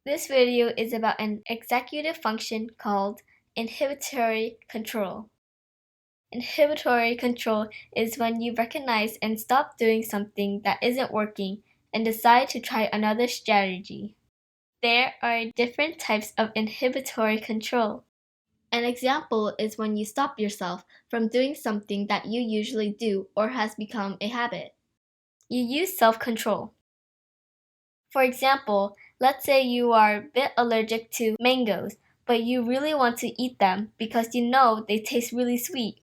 This video is about an executive function called inhibitory control. Inhibitory control is when you recognize and stop doing something that isn't working and decide to try another strategy. There are different types of inhibitory control. An example is when you stop yourself from doing something that you usually do or has become a habit. You use self-control. For example, let's say you are a bit allergic to mangoes, but you really want to eat them because you know they taste really sweet.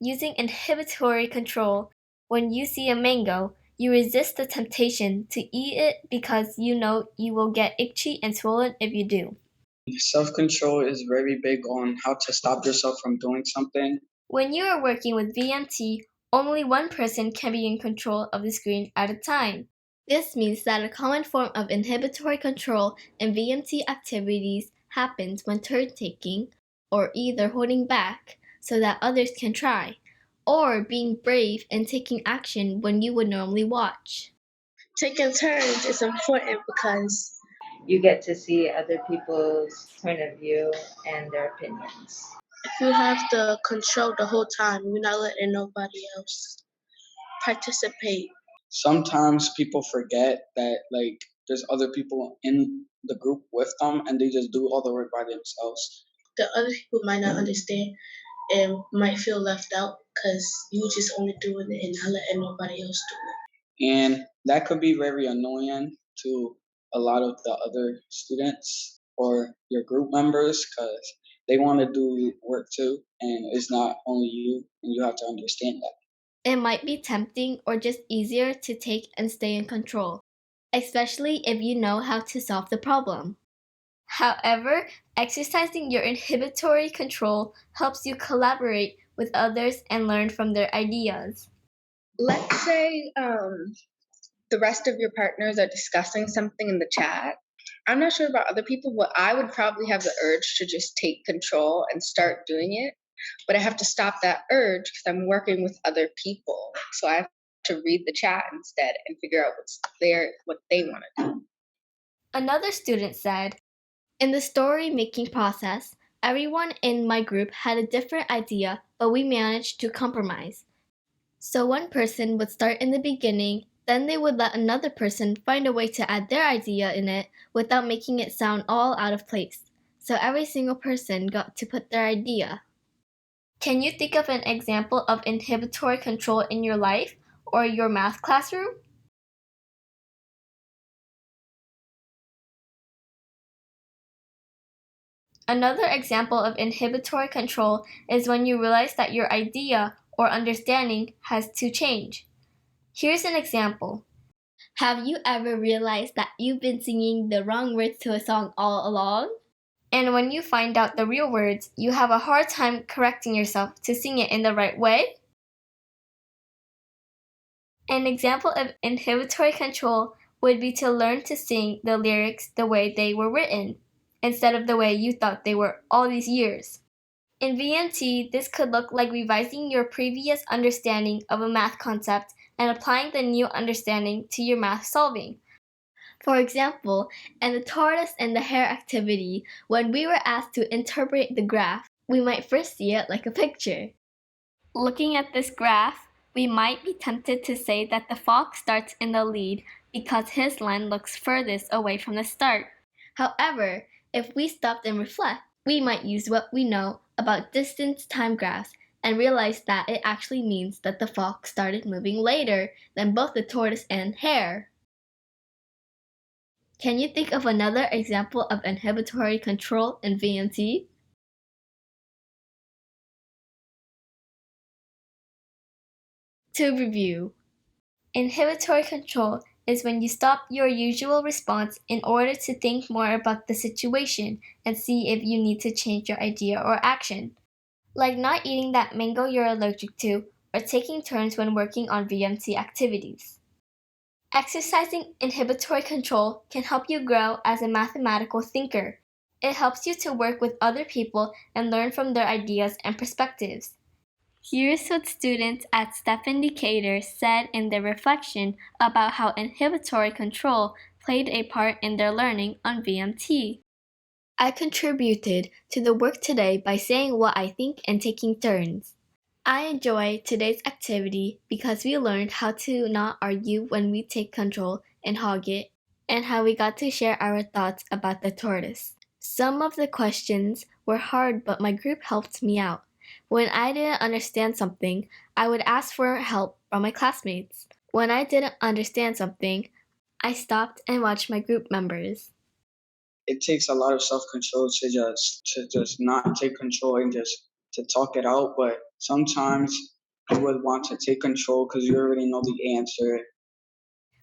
Using inhibitory control, when you see a mango, you resist the temptation to eat it because you know you will get itchy and swollen if you do. Self-control is very big on how to stop yourself from doing something. When you are working with VMT, only one person can be in control of the screen at a time. This means that a common form of inhibitory control in VMT activities happens when turn-taking, or either holding back so that others can try, or being brave and taking action when you would normally watch. Taking turns is important because you get to see other people's point of view and their opinions. if you have the control the whole time, you're not letting nobody else participate. Sometimes people forget that there's other people in the group with them and they just do all the work by themselves. The other people might not understand and might feel left out because you just only doing it and not letting nobody else do it. And that could be very annoying to a lot of the other students or your group members because they want to do work too, and it's not only you, and you have to understand that. It might be tempting or just easier to take and stay in control, especially if you know how to solve the problem. However, exercising your inhibitory control helps you collaborate with others and learn from their ideas. Let's say the rest of your partners are discussing something in the chat. I'm not sure about other people, but I would probably have the urge to just take control and start doing it. But I have to stop that urge because I'm working with other people. So I have to read the chat instead and figure out what they want to do. Another student said, "In the story making process, everyone in my group had a different idea, but we managed to compromise. So one person would start in the beginning, then they would let another person find a way to add their idea in it without making it sound all out of place. So every single person got to put their idea." Can you think of an example of inhibitory control in your life or your math classroom? Another example of inhibitory control is when you realize that your idea or understanding has to change. Here's an example. Have you ever realized that you've been singing the wrong words to a song all along? And when you find out the real words, you have a hard time correcting yourself to sing it in the right way? An example of inhibitory control would be to learn to sing the lyrics the way they were written, instead of the way you thought they were all these years. In VMT, this could look like revising your previous understanding of a math concept and applying the new understanding to your math solving. For example, in the tortoise and the hare activity, when we were asked to interpret the graph, we might first see it like a picture. Looking at this graph, we might be tempted to say that the fox starts in the lead because his line looks furthest away from the start. However, if we stopped and reflect, we might use what we know about distance time graphs and realize that it actually means that the fox started moving later than both the tortoise and hare. Can you think of another example of inhibitory control in VMT? To review, inhibitory control is when you stop your usual response in order to think more about the situation and see if you need to change your idea or action, like not eating that mango you're allergic to or taking turns when working on VMT activities. Exercising inhibitory control can help you grow as a mathematical thinker. It helps you to work with other people and learn from their ideas and perspectives. Here's what students at Stephen Decatur said in their reflection about how inhibitory control played a part in their learning on VMT. I contributed to the work today by saying what I think and taking turns. I enjoy today's activity because we learned how to not argue when we take control and hog it, and how we got to share our thoughts about the tortoise. Some of the questions were hard, but my group helped me out. When I didn't understand something, I would ask for help from my classmates. When I didn't understand something, I stopped and watched my group members. It takes a lot of self-control to just not take control and just to talk it out, but sometimes you would want to take control because you already know the answer.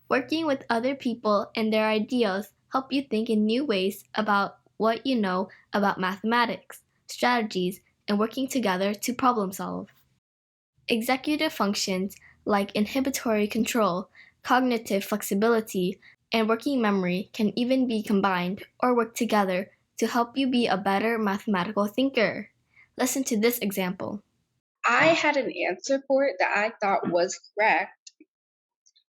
Working with other people and their ideas help you think in new ways about what you know about mathematics, strategies, and working together to problem solve. Executive functions like inhibitory control, cognitive flexibility, and working memory can even be combined or work together to help you be a better mathematical thinker. Listen to this example. I had an answer for it that I thought was correct,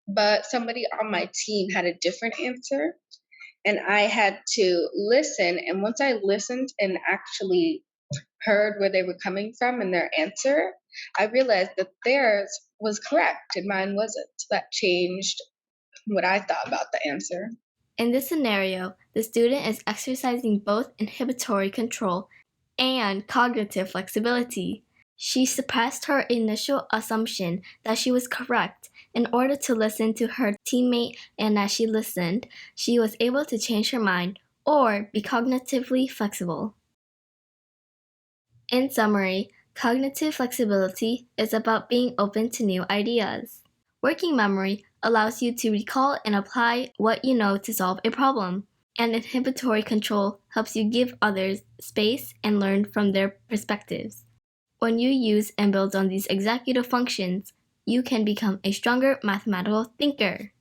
but somebody on my team had a different answer, and I had to listen. And once I listened and actually heard where they were coming from and their answer, I realized that theirs was correct and mine wasn't. So that changed what I thought about the answer. In this scenario, the student is exercising both inhibitory control and cognitive flexibility. She suppressed her initial assumption that she was correct in order to listen to her teammate, and as she listened, she was able to change her mind or be cognitively flexible. In summary, cognitive flexibility is about being open to new ideas. Working memory allows you to recall and apply what you know to solve a problem, and inhibitory control helps you give others space and learn from their perspectives. When you use and build on these executive functions, you can become a stronger mathematical thinker.